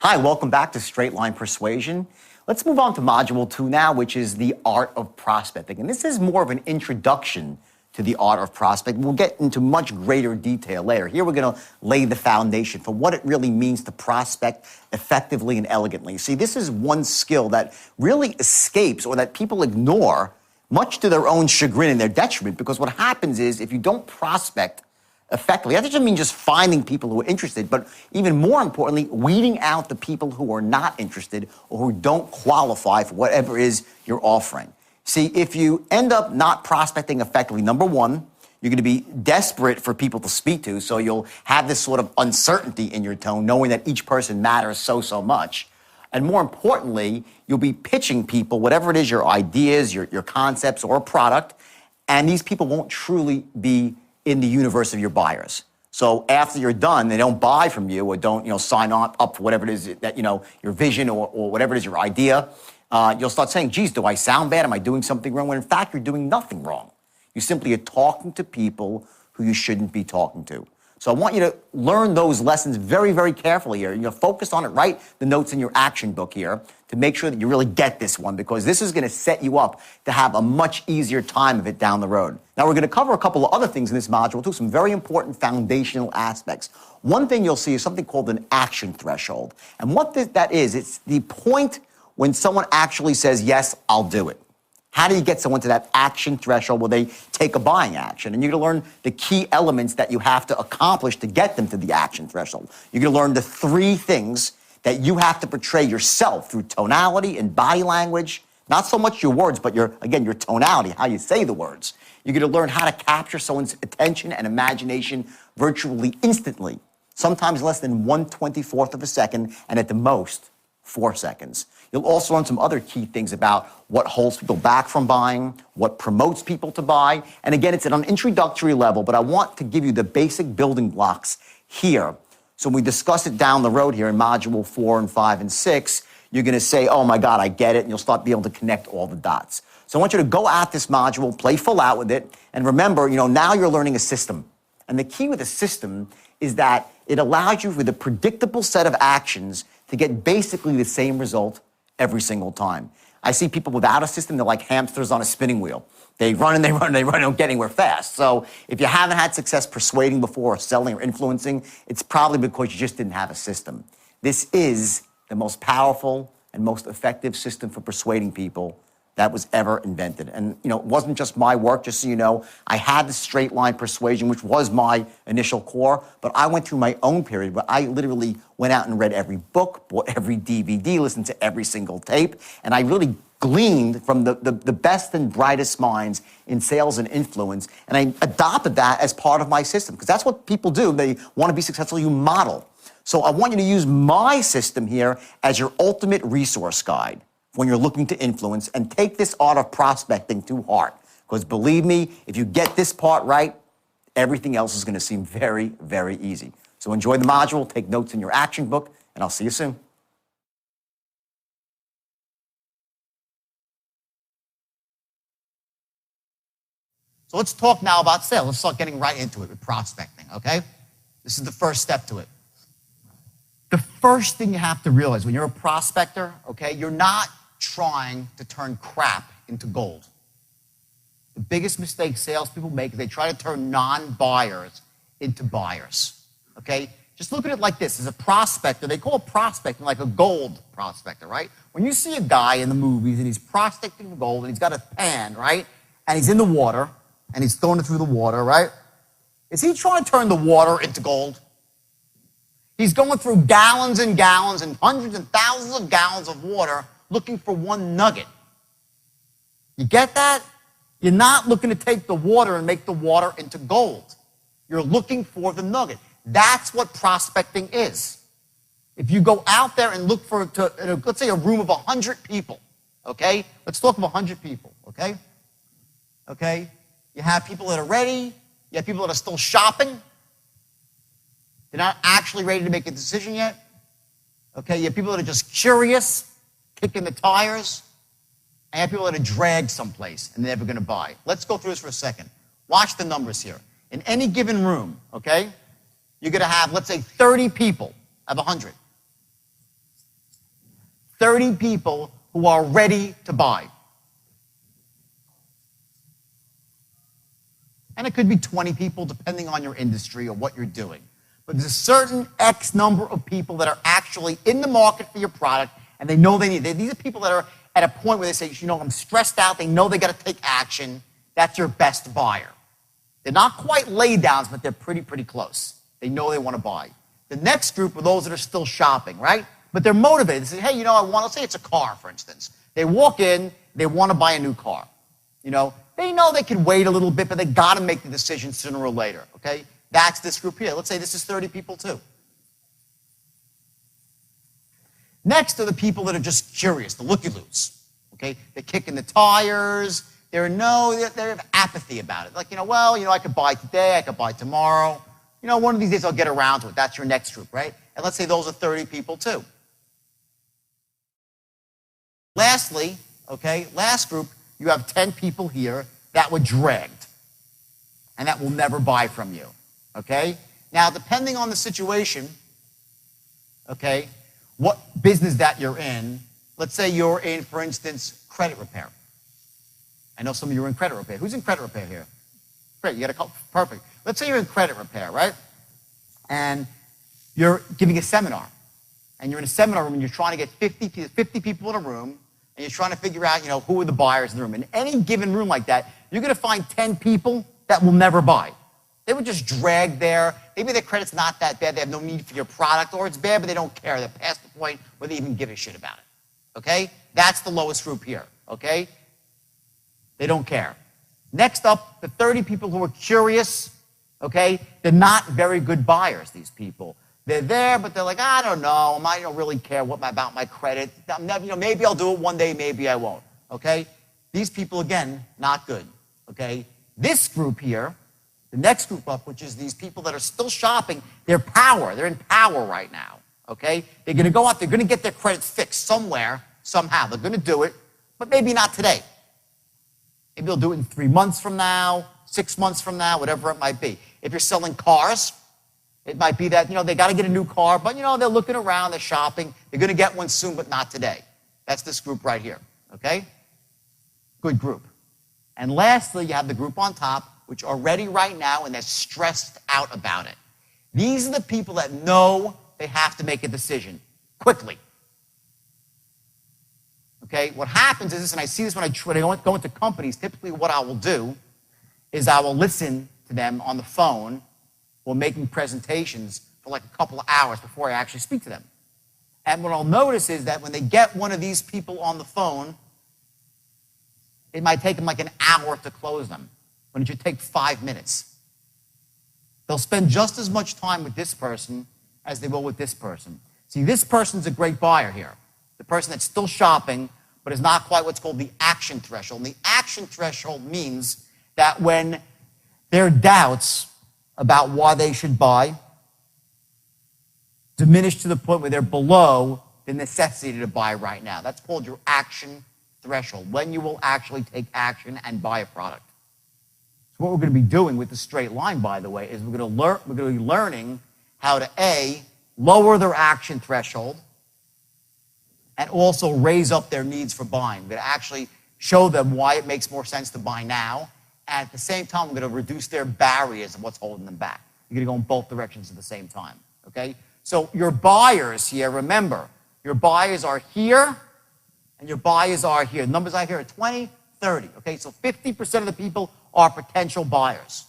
Hi, welcome back to Straight Line Persuasion. Let's move on to Module 2 now, which is the art of prospecting. And this is more of an introduction to the art of prospecting. We'll get into much greater detail later. Here we're going to lay the foundation for what it really means to prospect effectively and elegantly. See, this is one skill that really escapes or that people ignore, much to their own chagrin and their detriment, because what happens is if you don't prospect effectively, that doesn't mean just finding people who are interested, but even more importantly, weeding out the people who are not interested or who don't qualify for whatever it is you're offering. See, if you end up not prospecting effectively, number one, you're going to be desperate for people to speak to, so you'll have this sort of uncertainty in your tone, knowing that each person matters so much. And more importantly, you'll be pitching people, whatever it is, your ideas, your concepts, or a product, and these people won't truly be in the universe of your buyers. So after you're done, they don't buy from you or don't, sign up for whatever it is that, your vision or whatever it is, your idea. You'll start saying, geez, do I sound bad? Am I doing something wrong? When in fact, you're doing nothing wrong. You simply are talking to people who you shouldn't be talking to. So I want you to learn those lessons very carefully here. Focus on it. Write the notes in your action book here to make sure that you really get this one, because this is going to set you up to have a much easier time of it down the road. Now, we're going to cover a couple of other things in this module, too, some very important foundational aspects. One thing you'll see is something called an action threshold. And what that is, it's the point when someone actually says, yes, I'll do it. How do you get someone to that action threshold where they take a buying action? And you're going to learn the key elements that you have to accomplish to get them to the action threshold. You're going to learn the three things that you have to portray yourself through tonality and body language, not so much your words, but your tonality, how you say the words. You're going to learn how to capture someone's attention and imagination virtually instantly, sometimes less than 1/24 of a second, and at the most, 4 seconds. You'll also learn some other key things about what holds people back from buying, what promotes people to buy. And again, it's at an introductory level, but I want to give you the basic building blocks here. So when we discuss it down the road here in Module 4 and 5 and 6, you're going to say, oh my God, I get it, and you'll start being able to connect all the dots. So I want you to go at this module, play full out with it, and remember, now you're learning a system. And the key with a system is that it allows you with a predictable set of actions to get basically the same result every single time. I see people without a system, they're like hamsters on a spinning wheel. They run and they run and they run and don't get anywhere fast. So if you haven't had success persuading before or selling or influencing, it's probably because you just didn't have a system. This is the most powerful and most effective system for persuading people that was ever invented. And, it wasn't just my work, just so you know. I had the straight line persuasion, which was my initial core, but I went through my own period where I literally went out and read every book, bought every DVD, listened to every single tape, and I really gleaned from the best and brightest minds in sales and influence, and I adopted that as part of my system, because that's what people do. They want to be successful, you model. So I want you to use my system here as your ultimate resource guide when you're looking to influence, and take this art of prospecting to heart. Because believe me, if you get this part right, everything else is going to seem very easy. So enjoy the module, take notes in your action book, and I'll see you soon. So let's talk now about sales. Let's start getting right into it with prospecting, okay? This is the first step to it. The first thing you have to realize when you're a prospector, okay, you're not trying to turn crap into gold. The biggest mistake salespeople make is they try to turn non-buyers into buyers, okay? Just look at it like this. As a prospector, they call prospecting like a gold prospector, right? When you see a guy in the movies and he's prospecting for gold and he's got a pan, right? And he's in the water and he's throwing it through the water, right? Is he trying to turn the water into gold? He's going through gallons and gallons and hundreds and thousands of gallons of water looking for one nugget. You get that? You're not looking to take the water and make the water into gold. You're looking for the nugget. That's what prospecting is. If you go out there and look for, let's say, a room of 100 people, okay? Let's talk of 100 people, okay? Okay? You have people that are ready. You have people that are still shopping. They're not actually ready to make a decision yet. Okay? You have people that are just curious, kicking the tires. And you have people that are dragged someplace and they're never going to buy. Let's go through this for a second. Watch the numbers here. In any given room, okay, you're going to have, let's say, 30 people of 100. 30 people who are ready to buy. And it could be 20 people depending on your industry or what you're doing. But there's a certain X number of people that are actually in the market for your product and they know they need it. These are people that are at a point where they say, you know, I'm stressed out. They know they got to take action. That's your best buyer. They're not quite lay downs, but they're pretty close. They know they want to buy. The next group are those that are still shopping, right? But they're motivated. They say, hey, you know, let's say it's a car, for instance. They walk in, they want to buy a new car. You know they can wait a little bit, but they got to make the decision sooner or later, okay? That's this group here. Let's say this is 30 people too. Next are the people that are just curious, the looky-loos, okay? They're kicking the tires. They have apathy about it. Like, I could buy today, I could buy tomorrow. One of these days I'll get around to it. That's your next group, right? And let's say those are 30 people too. Lastly, okay, last group, you have 10 people here that were dragged and that will never buy from you, okay? Now, depending on the situation, okay, what business that you're in, let's say you're in, for instance, credit repair. I know some of you are in credit repair. Who's in credit repair here? Great, you got a couple, perfect. Let's say you're in credit repair, right? And you're giving a seminar. And you're in a seminar room and you're trying to get 50 people in a room and you're trying to figure out, who are the buyers in the room. In any given room like that, you're going to find 10 people that will never buy. They were just dragged there. Maybe their credit's not that bad. They have no need for your product, or it's bad, but they don't care. They're past the point where they even give a shit about it, okay? That's the lowest group here, okay? They don't care. Next up, the 30 people who are curious, okay? They're not very good buyers, these people. They're there, but they're like, I don't know. I don't really care about my credit. Maybe I'll do it one day, maybe I won't, okay? These people, again, not good, okay? This group here, the next group up, which is these people that are still shopping, they're in power right now, okay? They're going to go out, they're going to get their credit fixed somewhere, somehow. They're going to do it, but maybe not today. Maybe they'll do it in 3 months from now, 6 months from now, whatever it might be. If you're selling cars, it might be that, they got to get a new car, but, they're looking around, they're shopping. They're going to get one soon, but not today. That's this group right here, okay? Good group. And lastly, you have the group on top, which are ready right now, and they're stressed out about it. These are the people that know they have to make a decision quickly. Okay? What happens is this, and I see this when I go into companies, typically what I will do is I will listen to them on the phone or making presentations for like a couple of hours before I actually speak to them. And what I'll notice is that when they get one of these people on the phone, it might take them like an hour to close them, when it should take 5 minutes. They'll spend just as much time with this person as they will with this person. See, this person's a great buyer here. The person that's still shopping, but is not quite what's called the action threshold. And the action threshold means that when their doubts about why they should buy diminish to the point where they're below the necessity to buy right now. That's called your action threshold, when you will actually take action and buy a product. So what we're going to be doing with the straight line, by the way, is we're going to be learning how to, A, lower their action threshold, and also raise up their needs for buying. We're going to actually show them why it makes more sense to buy now, and at the same time, we're going to reduce their barriers of what's holding them back. You're going to go in both directions at the same time, okay? So your buyers here, remember, your buyers are here, and your buyers are here. The numbers I hear are 20, 30, okay? So 50% of the people are potential buyers.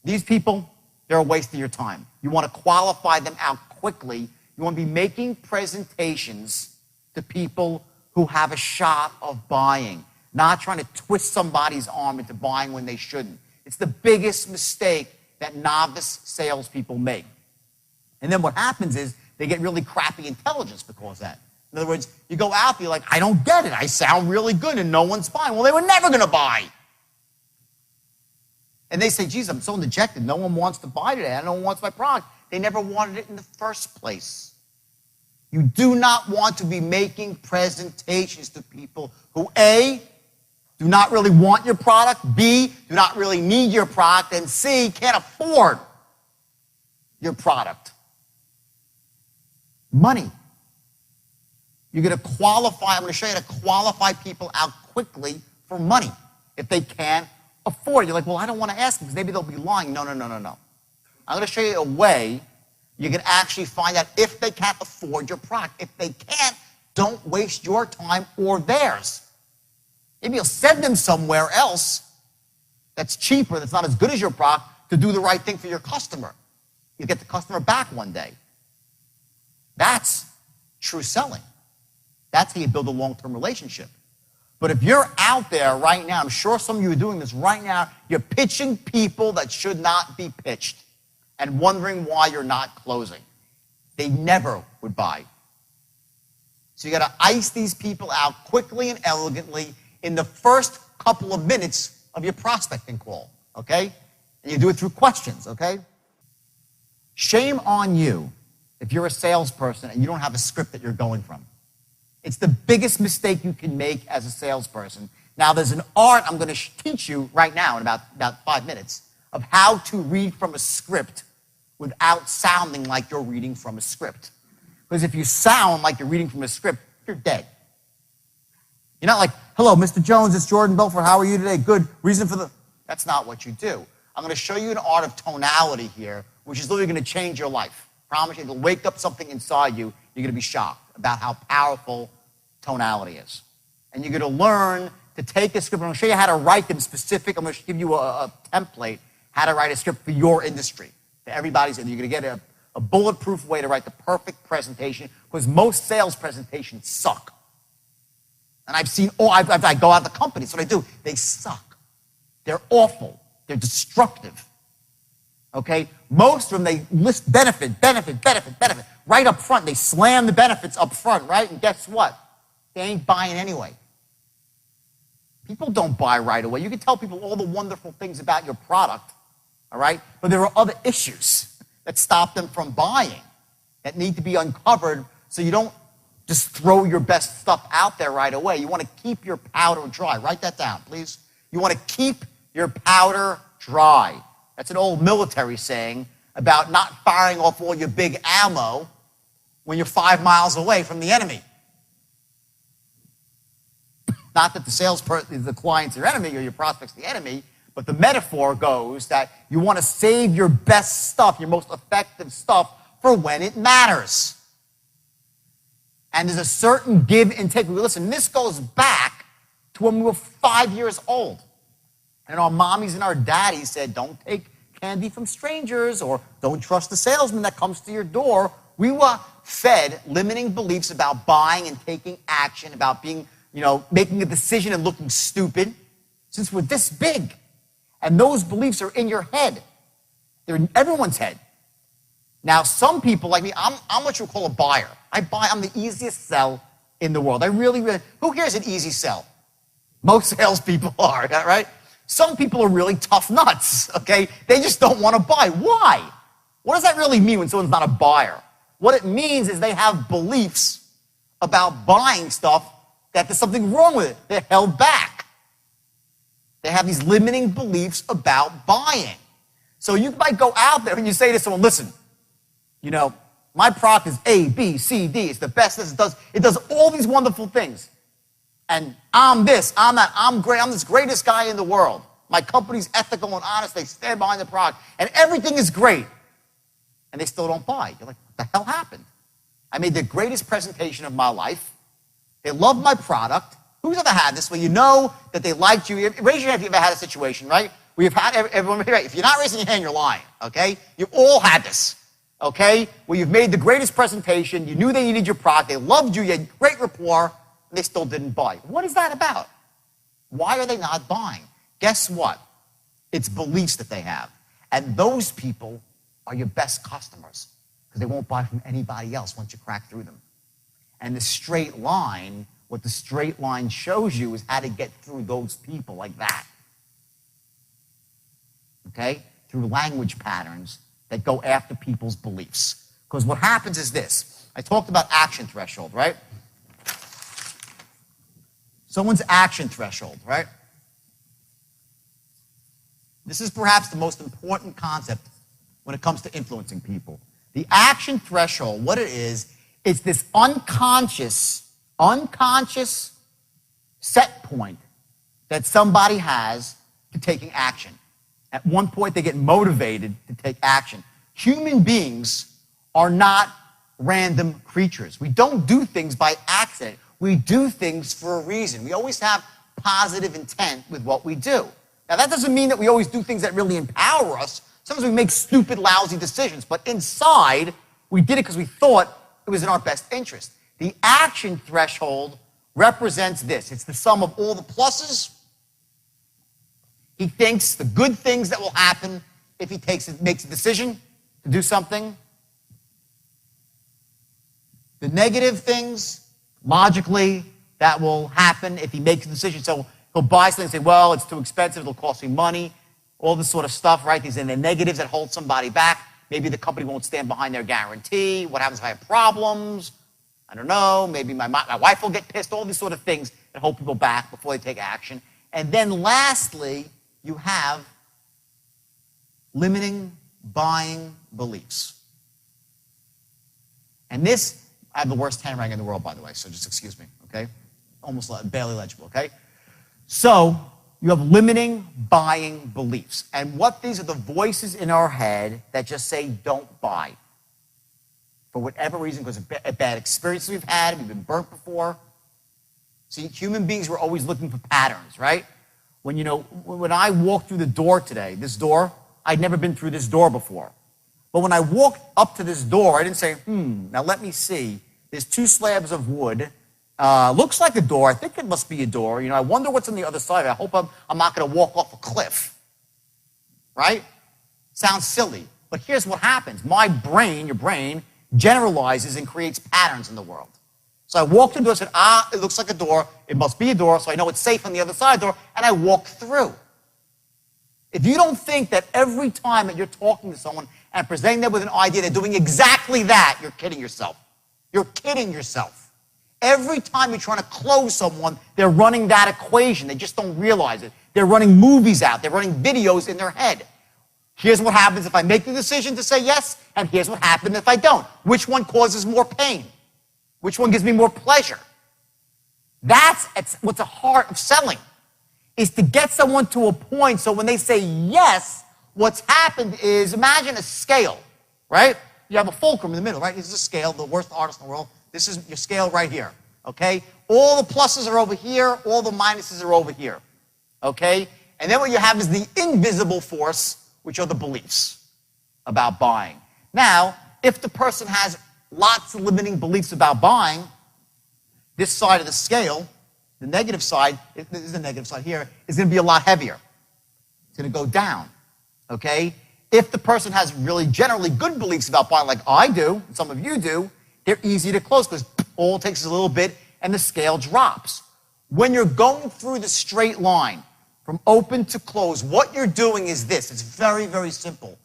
These people, they're a waste of your time. You want to qualify them out quickly. You want to be making presentations to people who have a shot of buying, not trying to twist somebody's arm into buying when they shouldn't. It's the biggest mistake that novice salespeople make. And then what happens is they get really crappy intelligence because of that. In other words, you go out there, you're like, I don't get it. I sound really good and no one's buying. Well, they were never going to buy. And they say, geez, I'm so dejected. No one wants to buy today. No one wants my product. They never wanted it in the first place. You do not want to be making presentations to people who, A, do not really want your product, B, do not really need your product, and C, can't afford your product. Money. You're going to qualify, I'm going to show you how to qualify people out quickly for money if they can't afford it. You're like, well, I don't want to ask them because maybe they'll be lying. No. I'm going to show you a way you can actually find out if they can't afford your product. If they can't, don't waste your time or theirs. Maybe you'll send them somewhere else that's cheaper, that's not as good as your product, to do the right thing for your customer. You get the customer back one day. That's true selling. That's how you build a long-term relationship. But if you're out there right now, I'm sure some of you are doing this right now, you're pitching people that should not be pitched and wondering why you're not closing. They never would buy. So you got to ice these people out quickly and elegantly in the first couple of minutes of your prospecting call, okay? And you do it through questions, okay? Shame on you if you're a salesperson and you don't have a script that you're going from. It's the biggest mistake you can make as a salesperson. Now, there's an art I'm going to teach you right now in about 5 minutes of how to read from a script without sounding like you're reading from a script. Because if you sound like you're reading from a script, you're dead. You're not like, hello, Mr. Jones, it's Jordán Belfort. How are you today? Good. Reason for the... That's not what you do. I'm going to show you an art of tonality here, which is literally going to change your life. Promise you, it'll wake up something inside you. You're going to be shocked about how powerful tonality is. And you're going to learn to take a script. I'm going to show you how to write them specific. I'm going to give you a template, how to write a script for your industry, for everybody's. And you're going to get a bulletproof way to write the perfect presentation, because most sales presentations suck. And I've seen, I go out to companies, what I do, they suck. They're awful. They're destructive. Okay? Most of them, they list benefit. Right up front, they slam the benefits up front, right? And guess what? They ain't buying anyway. People don't buy right away. You can tell people all the wonderful things about your product, all right? But there are other issues that stop them from buying that need to be uncovered, so you don't just throw your best stuff out there right away. You want to keep your powder dry. Write that down, please. You want to keep your powder dry. That's an old military saying about not firing off all your big ammo when you're 5 miles away from the enemy. Not that the salesperson, the client's your enemy or your prospect's the enemy, but the metaphor goes that you want to save your best stuff, your most effective stuff, for when it matters. And there's a certain give and take. Listen, this goes back to when we were 5 years old. And our mommies and our daddies said, don't take candy from strangers, or don't trust the salesman that comes to your door. We were fed limiting beliefs about buying and taking action, about being, making a decision and looking stupid, since we're this big. And those beliefs are in your head. They're in everyone's head. Now, some people like me, I'm what you call a buyer. I'm the easiest sell in the world. I really, who here is an easy sell? Most salespeople are, right? Some people are really tough nuts, okay? They just don't want to buy. Why? What does that really mean when someone's not a buyer? What it means is they have beliefs about buying stuff that there's something wrong with it. They're held back. They have these limiting beliefs about buying. So you might go out there and you say to someone, listen, my product is A, B, C, D. It's the best. It does all these wonderful things. And I'm this, I'm that, I'm great. I'm this greatest guy in the world. My company's ethical and honest. They stand behind the product. And everything is great. And they still don't buy. You're like, what the hell happened? I made the greatest presentation of my life. They love my product. Who's ever had this where you know that they liked you? Raise your hand if you've ever had a situation, right? Where you've had everyone, right? If you're not raising your hand, you're lying, okay? You've all had this, okay? Where you've made the greatest presentation. You knew they needed your product. They loved you. You had great rapport. And they still didn't buy. What is that about? Why are they not buying? Guess what? It's beliefs that they have. And those people are your best customers because they won't buy from anybody else once you crack through them. And the straight line, what the straight line shows you is how to get through those people like that. Okay? Through language patterns that go after people's beliefs. Because what happens is this. I talked about action threshold, right? Someone's action threshold, right? This is perhaps the most important concept when it comes to influencing people. The action threshold, what it is, it's this unconscious unconscious set point that somebody has to taking action. At one point, they get motivated to take action. Human beings are not random creatures. We don't do things by accident. We do things for a reason. We always have positive intent with what we do. Now, that doesn't mean that we always do things that really empower us. Sometimes we make stupid, lousy decisions. But inside, we did it because we thought it was in our best interest. The action threshold represents this. It's the sum of all the pluses. He thinks the good things that will happen if he makes a decision to do something. The negative things, logically, that will happen if he makes a decision. So he'll buy something and say, well, it's too expensive, it'll cost me money, all this sort of stuff, right? These are the negatives that hold somebody back. Maybe the company won't stand behind their guarantee. What happens if I have problems? I don't know. Maybe my wife will get pissed. All these sort of things that hold people back before they take action. And then lastly, you have limiting buying beliefs. And this, I have the worst handwriting in the world, by the way, so just excuse me, okay? Almost barely legible, okay? So you have limiting buying beliefs. And what these are the voices in our head that just say, don't buy. For whatever reason, because of bad experiences we've had, we've been burnt before. See, human beings were always looking for patterns, right? When I walked through the door today, this door, I'd never been through this door before. But when I walked up to this door, I didn't say, now let me see. There's 2 slabs of wood. Looks like a door. I think it must be a door. I wonder what's on the other side. I hope I'm not going to walk off a cliff. Right? Sounds silly. But here's what happens. My brain, your brain, generalizes and creates patterns in the world. So I walked through the door and said, it looks like a door. It must be a door, so I know it's safe on the other side of the door, and I walk through. If you don't think that every time that you're talking to someone and presenting them with an idea, they're doing exactly that, you're kidding yourself. You're kidding yourself. Every time you're trying to close someone, they're running that equation. They just don't realize it. They're running movies out. They're running videos in their head. Here's what happens if I make the decision to say yes, and here's what happens if I don't. Which one causes more pain? Which one gives me more pleasure? That's what's the heart of selling, is to get someone to a point so when they say yes, what's happened is, imagine a scale, right? You have a fulcrum in the middle, right? This is a scale, the worst artist in the world. This is your scale right here, okay? All the pluses are over here, all the minuses are over here, okay? And then what you have is the invisible force, which are the beliefs about buying. Now, if the person has lots of limiting beliefs about buying, this side of the scale, the negative side, this is the negative side here, is going to be a lot heavier. It's going to go down, okay? If the person has really generally good beliefs about buying, like I do, and some of you do, they're easy to close because all it takes is a little bit and the scale drops. When you're going through the straight line from open to close, what you're doing is this. It's very, very simple.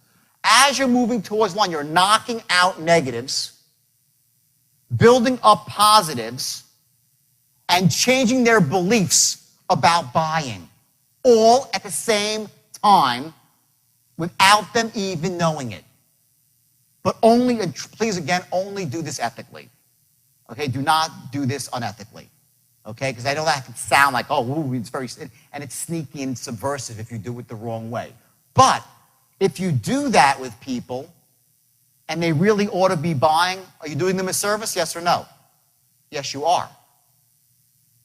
As you're moving towards line, you're knocking out negatives, building up positives, and changing their beliefs about buying, all at the same time without them even knowing it. But only, and please again, only do this ethically. Okay, do not do this unethically. Okay, because I know that can sound like, oh, ooh, it's very, and it's sneaky and subversive if you do it the wrong way. But if you do that with people, and they really ought to be buying, are you doing them a service, yes or no? Yes, you are.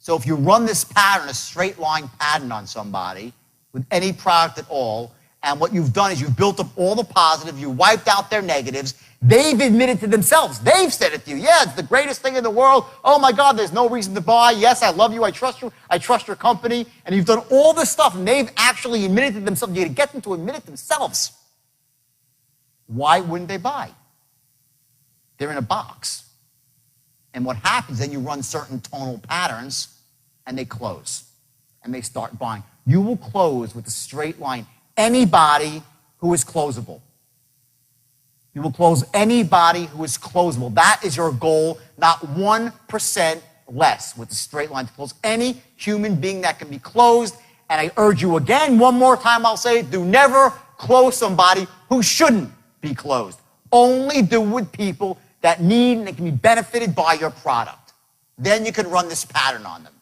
So if you run this pattern, a straight line pattern on somebody, with any product at all, and what you've done is you've built up all the positive, you wiped out their negatives, they've admitted to themselves, they've said it to you, yeah, it's the greatest thing in the world, oh my God, there's no reason to buy, yes, I love you, I trust your company, and you've done all this stuff, and they've actually admitted to themselves, you got to get them to admit it themselves. Why wouldn't they buy? They're in a box. And what happens, then you run certain tonal patterns, and they close, and they start buying. You will close with a straight line anybody who is closable. You will close anybody who is closable. That is your goal, not 1% less with a straight line to close any human being that can be closed. And I urge you again, one more time I'll say it, do never close somebody who shouldn't be closed. Only do with people that need and that can be benefited by your product. then you can run this pattern on them.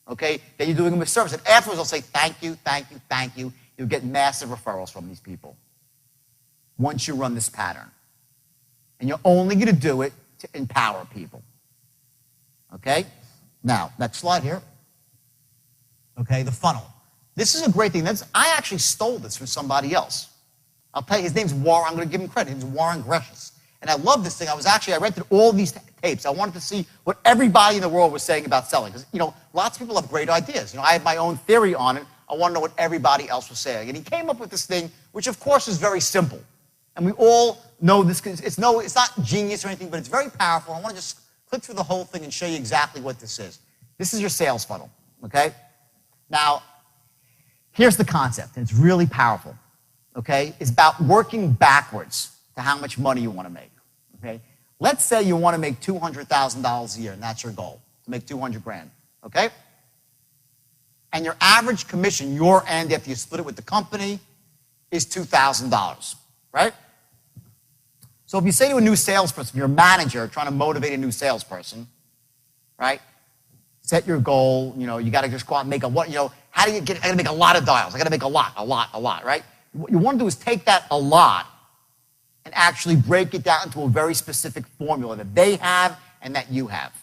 Okay? Then you're doing them a service. And afterwards, they'll say, thank you, thank you, thank you. You'll get massive referrals from these people once you run this pattern. And you're only going to do it to empower people. Okay? Now, next slide here. Okay, the funnel. This is a great thing. I actually stole this from somebody else. I'll tell you, his name's Warren. I'm going to give him credit. His name's Warren Gresham. And I love this thing. I rented all these tapes. I wanted to see what everybody in the world was saying about selling. Because, lots of people have great ideas. I had my own theory on it. I want to know what everybody else was saying. And he came up with this thing, which of course is very simple. And we all know this. It's not genius or anything, but it's very powerful. I want to just click through the whole thing and show you exactly what this is. This is your sales funnel, okay? Now, here's the concept, and it's really powerful, okay? It's about working backwards to how much money you want to make, okay? Let's say you want to make $200,000 a year, and that's your goal, to make 200 grand, okay? And your average commission, your end, after you split it with the company, is $2,000, right? So if you say to a new salesperson, you're a manager trying to motivate a new salesperson, right? Set your goal, you got to just go out and make how do you get, I got to make a lot of dials. I got to make a lot, right? What you want to do is take that a lot and actually break it down into a very specific formula that they have and that you have.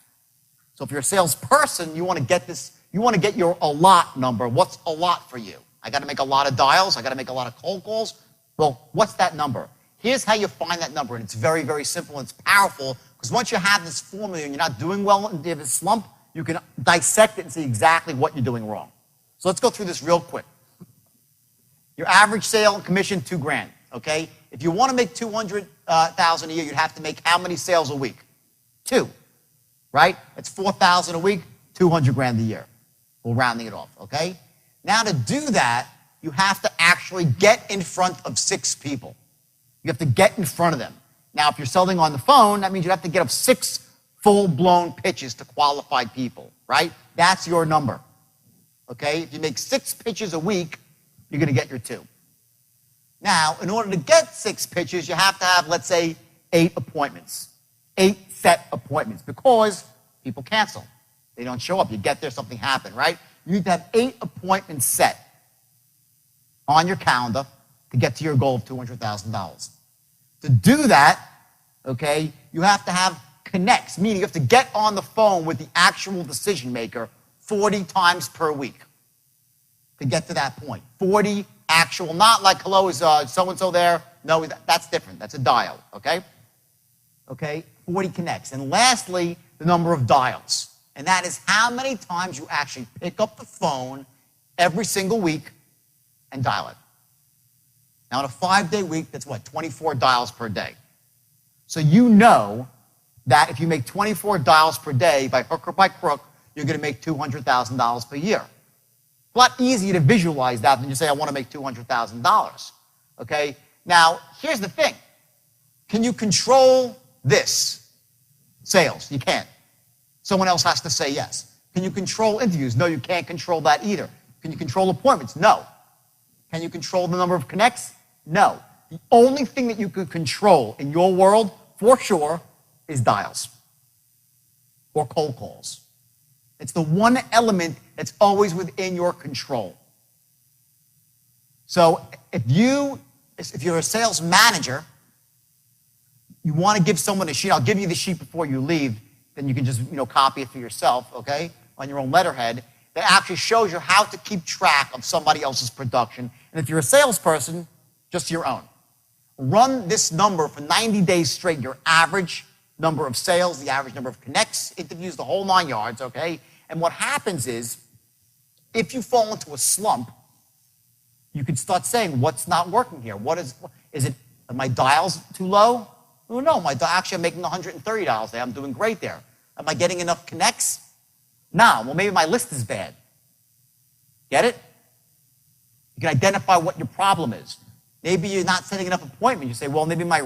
So if you're a salesperson, you want to get your a lot number. What's a lot for you? I got to make a lot of dials. I got to make a lot of cold calls. Well, what's that number? Here's how you find that number, and it's very, very simple, and it's powerful, because once you have this formula and you're not doing well and you have a slump, you can dissect it and see exactly what you're doing wrong. So let's go through this real quick. Your average sale commission, $2,000, okay? If you want to make $200,000 a year, you'd have to make how many sales a week? 2, right? That's $4,000 a week, $200,000 a year. We're rounding it off, okay? Now to do that, you have to actually get in front of 6 people. You have to get in front of them. Now, if you're selling on the phone, that means you have to get up 6 full-blown pitches to qualified people, right? That's your number, okay? If you make 6 pitches a week, you're going to get your 2. Now, in order to get 6 pitches, you have to have, let's say, 8 appointments, 8 set appointments, because people cancel. They don't show up. You get there, something happened, right? You need to have 8 appointments set on your calendar to get to your goal of $200,000. To do that, okay, you have to have connects, meaning you have to get on the phone with the actual decision maker 40 times per week to get to that point. 40 actual, not like, hello, is so-and-so there? No, that's different. That's a dial, okay? Okay, 40 connects. And lastly, the number of dials. And that is how many times you actually pick up the phone every single week and dial it. Now, in a 5-day week, that's what, 24 dials per day. So you know that if you make 24 dials per day, by hook or by crook, you're going to make $200,000 per year. It's a lot easier to visualize that than you say, I want to make $200,000. Okay? Now, here's the thing. Can you control this? Sales. You can't. Someone else has to say yes. Can you control interviews? No, you can't control that either. Can you control appointments? No. Can you control the number of connects? No. The only thing that you could control in your world, for sure, is dials or cold calls. It's the one element that's always within your control. So if you're a sales manager, you want to give someone a sheet. I'll give you the sheet before you leave. Then you can just copy it for yourself, okay, on your own letterhead. That actually shows you how to keep track of somebody else's production. And if you're a salesperson, just your own. Run this number for 90 days straight, your average number of sales, the average number of connects, interviews, the whole 9 yards, okay? And what happens is, if you fall into a slump, you can start saying, what's not working here? Are my dials too low? Oh, no, actually I'm making $130 a day. I'm doing great there. Am I getting enough connects? No, well, maybe my list is bad. Get it? You can identify what your problem is. Maybe you're not setting enough appointments. You say, well, maybe my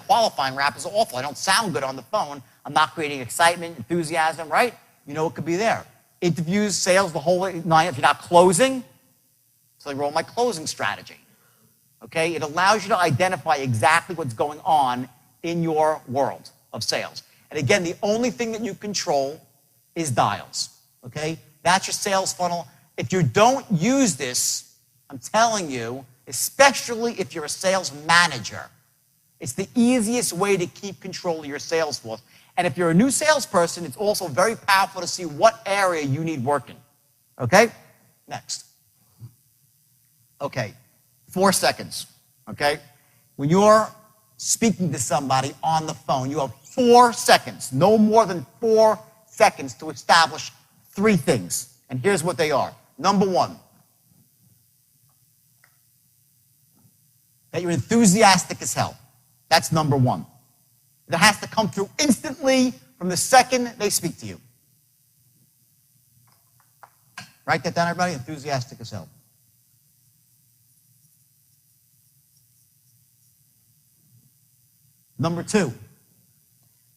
qualifying rap is awful. I don't sound good on the phone. I'm not creating excitement, enthusiasm, right? It could be there. Interviews, sales, the whole 9. If you're not closing, so I roll my closing strategy. Okay? It allows you to identify exactly what's going on in your world of sales. And again, the only thing that you control is dials, okay? That's your sales funnel. If you don't use this, I'm telling you, especially if you're a sales manager, it's the easiest way to keep control of your sales force. And if you're a new salesperson, it's also very powerful to see what area you need working. Okay? Next. Okay, 4 seconds, okay? When you're speaking to somebody on the phone, you have 4 seconds, no more than 4 seconds to establish 3 things. And here's what they are. Number 1, that you're enthusiastic as hell. That's number 1. That has to come through instantly from the second they speak to you. Write that down, everybody. Enthusiastic as hell. Number 2,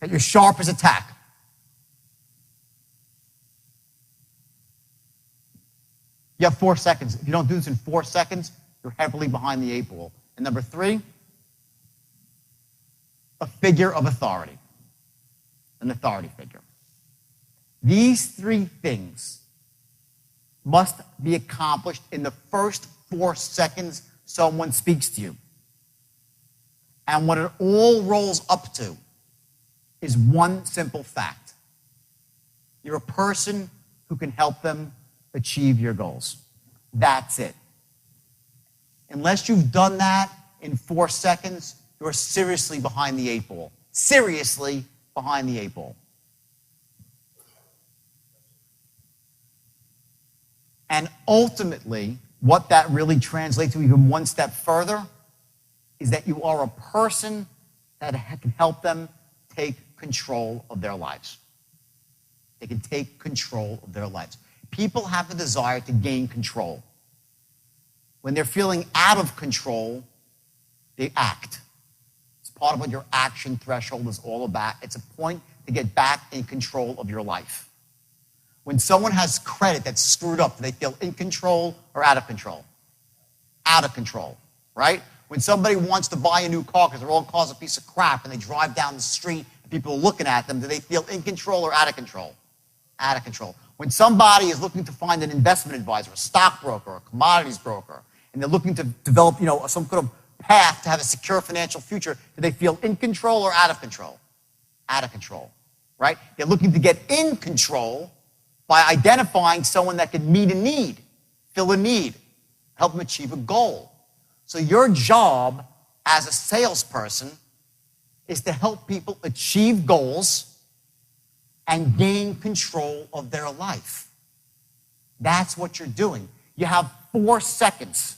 that you're sharp as a tack. You have 4 seconds. If you don't do this in 4 seconds, you're heavily behind the 8 ball. And number 3, a figure of authority, an authority figure. These 3 things must be accomplished in the first 4 seconds someone speaks to you. And what it all rolls up to is one simple fact. You're a person who can help them achieve your goals. That's it. Unless you've done that in 4 seconds, you're seriously behind the 8 ball. Seriously behind the 8 ball. And ultimately, what that really translates to even one step further is that you are a person that can help them take control of their lives. They can take control of their lives. People have the desire to gain control. When they're feeling out of control, they act. It's part of what your action threshold is all about. It's a point to get back in control of your life. When someone has credit that's screwed up, do they feel in control or out of control? Out of control, right? When somebody wants to buy a new car because their old car's a piece of crap and they drive down the street and people are looking at them, do they feel in control or out of control? Out of control. When somebody is looking to find an investment advisor, a stockbroker, a commodities broker, and they're looking to develop, some kind of path to have a secure financial future, do they feel in control or out of control? Out of control, right? They're looking to get in control by identifying someone that can meet a need, fill a need, help them achieve a goal. So your job as a salesperson is to help people achieve goals and gain control of their life. That's what you're doing. You have 4 seconds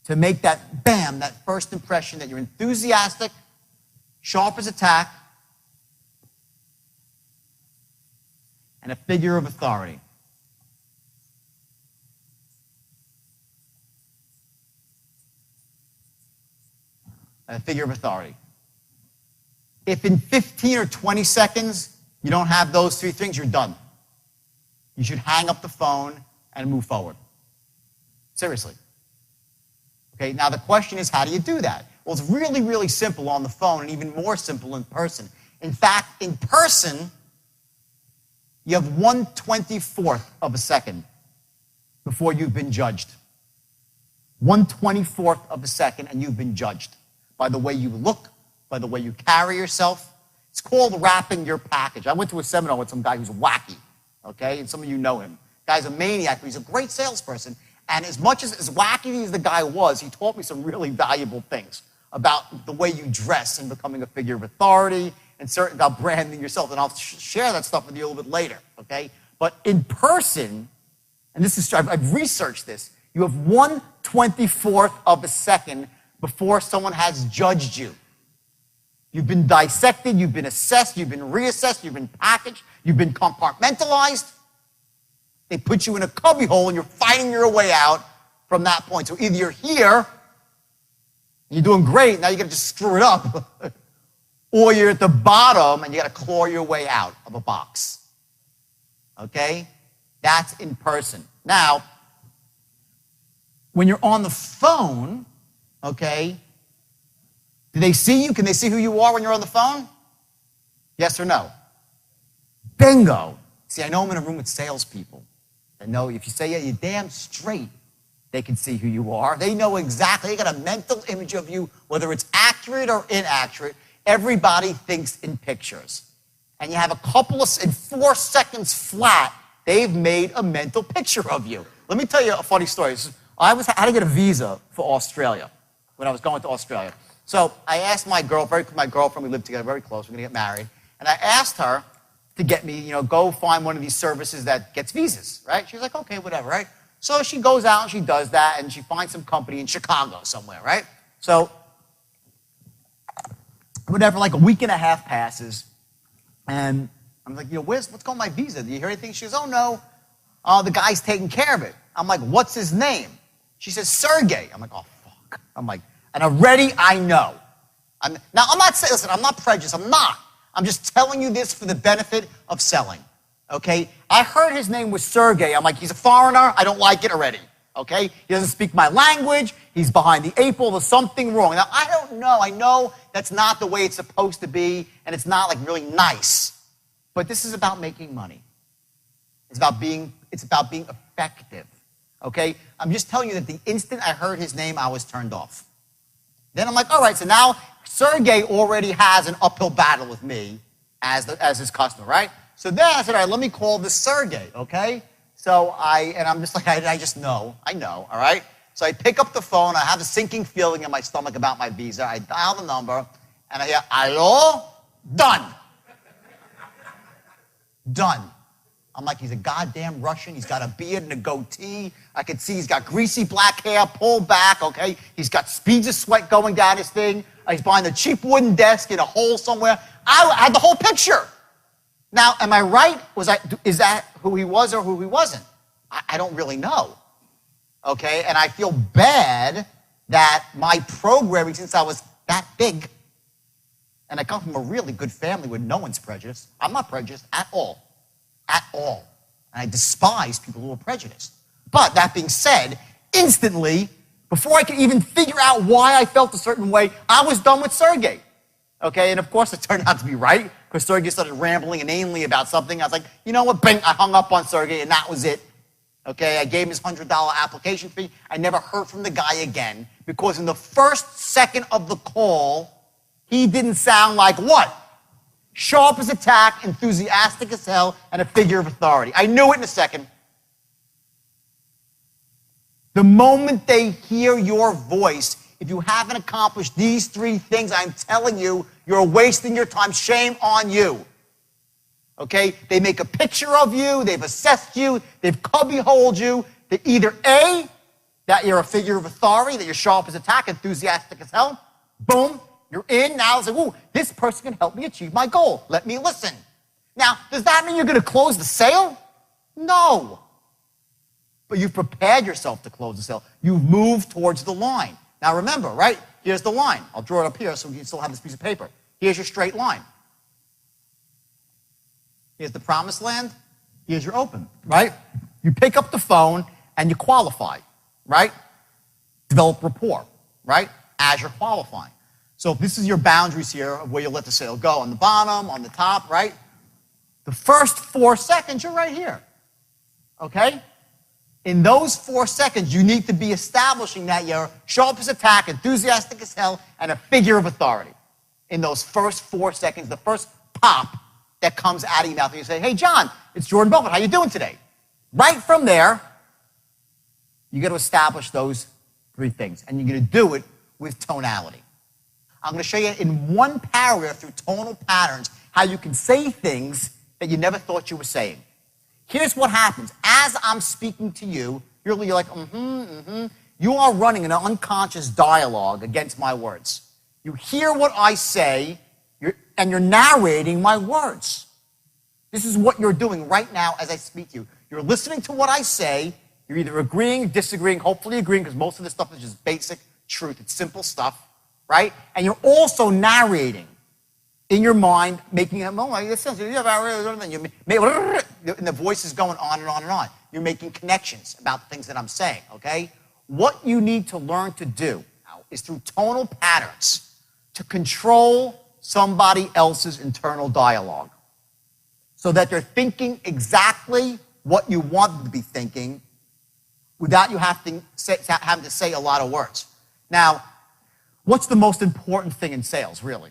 to make that, bam, that first impression that you're enthusiastic, sharp as a tack, and a figure of authority. A figure of authority. If in 15 or 20 seconds you don't have those 3 things, you're done. You should hang up the phone and move forward. Seriously. Okay, now the question is, how do you do that? Well, it's really, really simple on the phone and even more simple in person. In fact, in person, you have 1/24th of a second before you've been judged. 1/24th of a second and you've been judged by the way you look, by the way you carry yourself. It's called wrapping your package. I went to a seminar with some guy who's wacky, okay? And some of you know him. The guy's a maniac, but he's a great salesperson. And as much as wacky as the guy was, he taught me some really valuable things about the way you dress and becoming a figure of authority and certain about branding yourself. And I'll share that stuff with you a little bit later, okay? But in person, and this is, I've researched this, you have 1/24th of a second before someone has judged you. You've been dissected, you've been assessed, you've been reassessed, you've been packaged, you've been compartmentalized. They put you in a cubbyhole and you're fighting your way out from that point. So either you're here, and you're doing great, now you gotta just screw it up, or you're at the bottom and you gotta claw your way out of a box. Okay? That's in person. Now, when you're on the phone, okay, do they see you? Can they see who you are when you're on the phone? Yes or no? Bingo. See, I know I'm in a room with salespeople. I know if you say, yeah, you're damn straight, they can see who you are. They know exactly. They got a mental image of you, whether it's accurate or inaccurate. Everybody thinks in pictures. And you have a couple of, in 4 seconds flat, they've made a mental picture of you. Let me tell you a funny story. I had to get a visa for Australia when I was going to Australia. So I asked my girlfriend, we lived together very close, we're going to get married, and I asked her to get me, go find one of these services that gets visas, right? She's like, okay, whatever, right? So she goes out and she does that, and she finds some company in Chicago somewhere, right? So whatever, like a week and a half passes, and I'm like, what's going on my visa? Do you hear anything? She goes, oh, no, the guy's taking care of it. I'm like, what's his name? She says, Sergey. I'm like, oh, fuck. I'm like, and already I know. I'm not saying, listen, I'm not prejudiced. I'm not. I'm just telling you this for the benefit of selling, okay? I heard his name was Sergey. I'm like, he's a foreigner. I don't like it already, okay? He doesn't speak my language. He's behind the 8 ball. There's something wrong. Now, I don't know. I know that's not the way it's supposed to be, and it's not, like, really nice. But this is about making money. It's about being effective, okay? I'm just telling you that the instant I heard his name, I was turned off. Then I'm like, all right, so now Sergey already has an uphill battle with me as his customer, right? So then I said, all right, let me call this Sergey, okay? So I'm just like, I just know, I know, all right? So I pick up the phone, I have a sinking feeling in my stomach about my visa, I dial the number, and I hear, hello? Done. Done. I'm like, he's a goddamn Russian. He's got a beard and a goatee. I can see he's got greasy black hair pulled back, okay? He's got speeds of sweat going down his thing. He's behind a cheap wooden desk in a hole somewhere. I had the whole picture. Now, am I right? Is that who he was or who he wasn't? I don't really know, okay? And I feel bad that my programming, since I was that big, and I come from a really good family where no one's prejudiced. I'm not prejudiced at all. At all. And I despise people who are prejudiced. But that being said, instantly, before I could even figure out why I felt a certain way, I was done with Sergey. Okay, and of course it turned out to be right, because Sergey started rambling inanely about something. I was like, you know what, bing, I hung up on Sergey, and that was it. Okay, I gave him his $100 application fee. I never heard from the guy again, because in the first second of the call, he didn't sound like what? Sharp as a tack, enthusiastic as hell, and a figure of authority. I knew it in a second. The moment they hear your voice, if you haven't accomplished these 3 things, I'm telling you, you're wasting your time. Shame on you. Okay? They make a picture of you, they've assessed you, they've cubbyholed you. That either A, that you're a figure of authority, that you're sharp as a tack, enthusiastic as hell, boom, you're in. Now it's like, ooh, this person can help me achieve my goal. Let me listen. Now, does that mean you're going to close the sale? No. But you've prepared yourself to close the sale. You've moved towards the line. Now remember, right? Here's the line. I'll draw it up here so you can still have this piece of paper. Here's your straight line. Here's the promised land. Here's your open, right? You pick up the phone and you qualify, right? Develop rapport, right? As you're qualifying. So if this is your boundaries here of where you let the sale go, on the bottom, on the top, right? The first 4 seconds, you're right here, okay? In those 4 seconds, you need to be establishing that you're sharp as a tack, enthusiastic as hell, and a figure of authority. In those first 4 seconds, the first pop that comes out of your mouth, and you say, hey, John, it's Jordán Belfort. How you doing today? Right from there, you got to establish those 3 things, and you're going to do it with tonality. I'm going to show you in one paragraph through tonal patterns how you can say things that you never thought you were saying. Here's what happens. As I'm speaking to you, you're like, You are running an unconscious dialogue against my words. You hear what I say, and you're narrating my words. This is what you're doing right now as I speak to you. You're listening to what I say. You're either agreeing, disagreeing, hopefully agreeing, because most of this stuff is just basic truth. It's simple stuff. Right? And you're also narrating in your mind, making it, this sounds, and the voice is going on and on and on. You're making connections about the things that I'm saying, okay? What you need to learn to do is through tonal patterns to control somebody else's internal dialogue. so that they're thinking exactly what you want them to be thinking without you having to say a lot of words. Now, what's the most important thing in sales, really?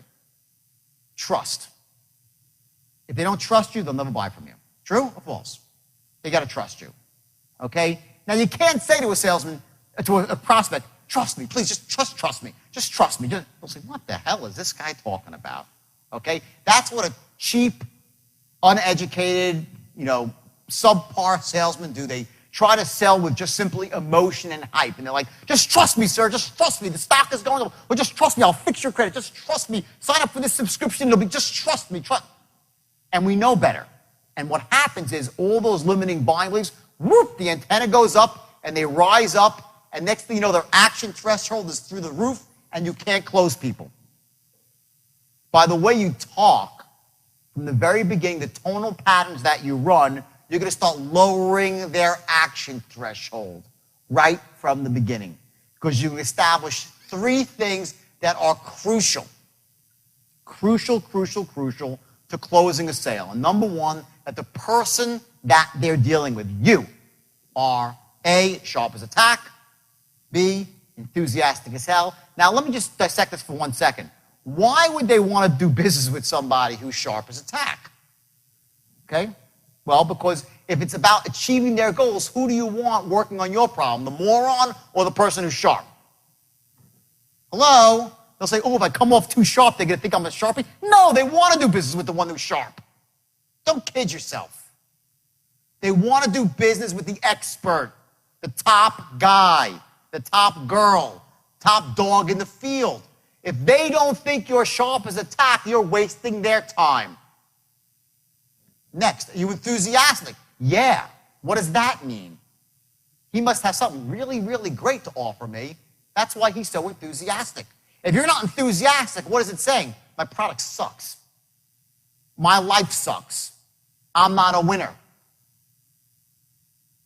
Trust. If they don't trust you, they'll never buy from you. True or false? They got to trust you. Okay? Now, you can't say to a salesman, to a prospect, trust me, please, just trust me. Just trust me. They'll say, what the hell is this guy talking about? Okay? That's what a cheap, uneducated, subpar salesmen do. They try to sell with just simply emotion and hype. And they're like, just trust me, sir. Just trust me. The stock is going up. Or just trust me. I'll fix your credit. Just trust me. Sign up for this subscription. It'll be just trust me. And we know better. And what happens is all those limiting buying beliefs, whoop, the antenna goes up and they rise up. And next thing you know, their action threshold is through the roof and you can't close people. By the way you talk, from the very beginning, the tonal patterns that you run, you're going to start lowering their action threshold right from the beginning. Because you establish three things that are crucial to closing a sale. And number one, that the person that they're dealing with, you, are A, sharp as a tack, B, enthusiastic as hell. Now, let me just dissect this for 1 second. Why would they want to do business with somebody who's sharp as a tack? Okay? Well, because if it's about achieving their goals, who do you want working on your problem? The moron or the person who's sharp? Hello? They'll say, oh, if I come off too sharp, they're going to think I'm a sharpie. No, they want to do business with the one who's sharp. Don't kid yourself. They want to do business with the expert, the top guy, the top girl, top dog in the field. If they don't think you're sharp as a tack, you're wasting their time. Next, are you enthusiastic? Yeah. What does that mean? He must have something really, really great to offer me. That's why he's so enthusiastic. If you're not enthusiastic, what is it saying? My product sucks. My life sucks. I'm not a winner.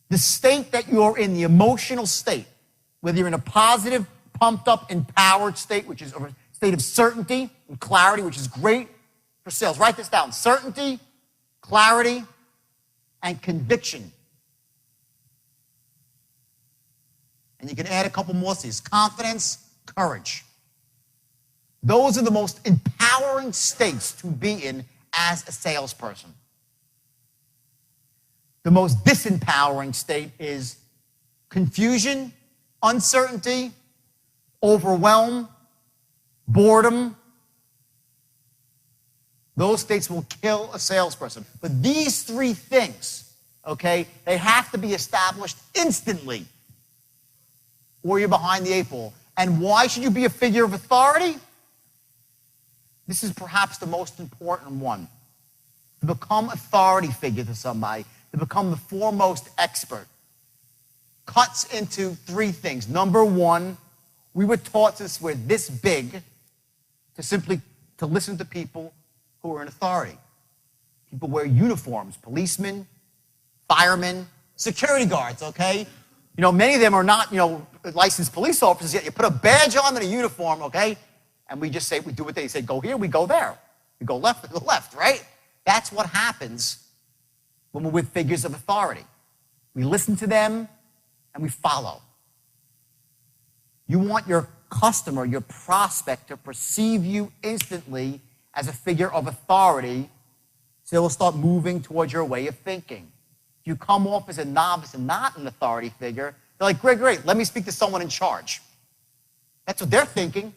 The state that you're in, the emotional state, whether you're in a positive, pumped up, empowered state, which is a state of certainty and clarity, which is great for sales. Write this down. Certainty, clarity, and conviction. And you can add a couple more C's. Confidence, courage. Those are the most empowering states to be in as a salesperson. The most disempowering state is confusion, uncertainty, overwhelm, boredom. Those states will kill a salesperson. But these three things, okay, they have to be established instantly or you're behind the eight ball. And why should you be a figure of authority? This is perhaps the most important one. To become authority figure to somebody, to become the foremost expert, cuts into three things. Number one, we were taught since we're this big to listen to people who are in authority. People wear uniforms, policemen, firemen, security guards, okay? Many of them are not, licensed police officers yet. You put a badge on and a uniform, okay? And we just say, we do what they say, go here, we go there. We go left, we go left, right? That's what happens when we're with figures of authority. We listen to them and we follow. You want your customer, your prospect, to perceive you instantly as a figure of authority, so they'll start moving towards your way of thinking. If you come off as a novice and not an authority figure, they're like, great, let me speak to someone in charge. That's what they're thinking.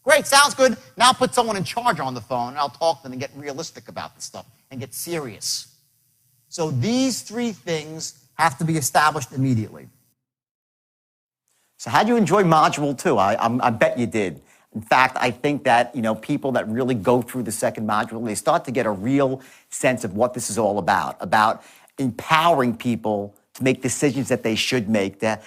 Great, sounds good. Now put someone in charge on the phone, and I'll talk to them and get realistic about this stuff and get serious. So these three things have to be established immediately. So how did you enjoy Module 2? I bet you did. In fact, I think that, people that really go through the second module, they start to get a real sense of what this is all about empowering people to make decisions that they should make, to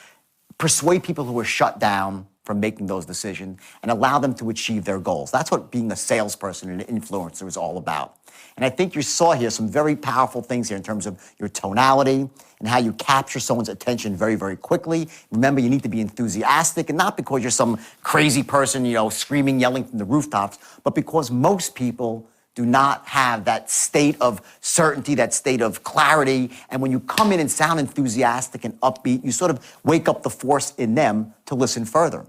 persuade people who are shut down from making those decisions and allow them to achieve their goals. That's what being a salesperson and an influencer is all about. And I think you saw here some very powerful things here in terms of your tonality and how you capture someone's attention very, very quickly. Remember, you need to be enthusiastic, and not because you're some crazy person, screaming, yelling from the rooftops, but because most people do not have that state of certainty, that state of clarity. And when you come in and sound enthusiastic and upbeat, you sort of wake up the force in them to listen further.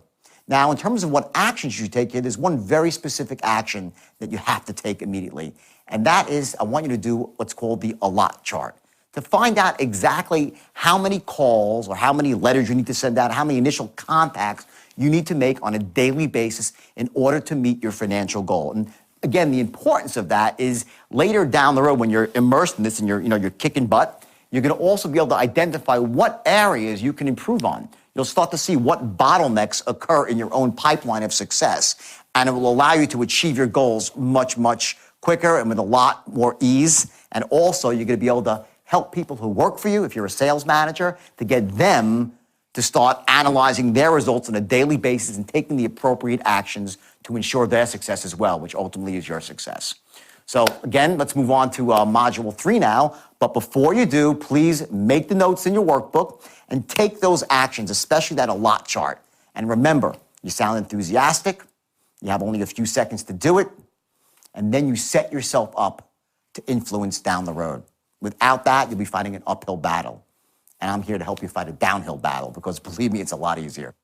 Now, in terms of what actions you take here, there's one very specific action that you have to take immediately. And that is, I want you to do what's called the allot chart. To find out exactly how many calls or how many letters you need to send out, how many initial contacts you need to make on a daily basis in order to meet your financial goal. And again, the importance of that is later down the road when you're immersed in this and you're kicking butt, you're going to also be able to identify what areas you can improve on. You'll start to see what bottlenecks occur in your own pipeline of success, and it will allow you to achieve your goals much, much quicker and with a lot more ease. And also, you're going to be able to help people who work for you, if you're a sales manager, to get them to start analyzing their results on a daily basis and taking the appropriate actions to ensure their success as well, which ultimately is your success. So again, let's move on to Module 3 now. But before you do, please make the notes in your workbook and take those actions, especially that allot chart. And remember, you sound enthusiastic, you have only a few seconds to do it, and then you set yourself up to influence down the road. Without that, you'll be fighting an uphill battle. And I'm here to help you fight a downhill battle because believe me, it's a lot easier.